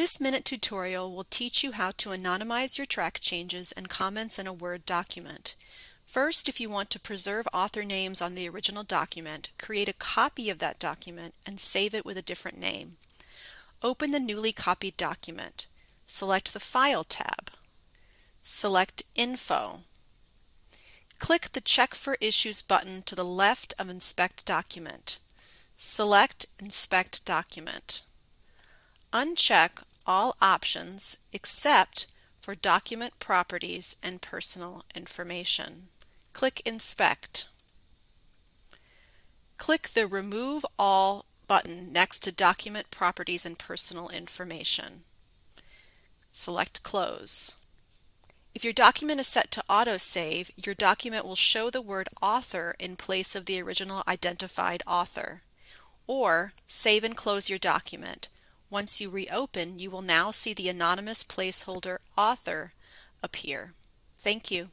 This minute tutorial will teach you how to anonymize your track changes and comments in a Word document. First, if you want to preserve author names on the original document, create a copy of that document and save it with a different name. Open the newly copied document. Select the File tab. Select Info. Click the Check for Issues button to the left of Inspect Document. Select Inspect Document. Uncheck all options except for Document Properties and Personal Information. Click Inspect. Click the Remove All button next to Document Properties and Personal Information. Select Close. If your document is set to autosave, your document will show the word author in place of the original identified author. Or save and close your document. Once you reopen, you will now see the anonymous placeholder author appear. Thank you.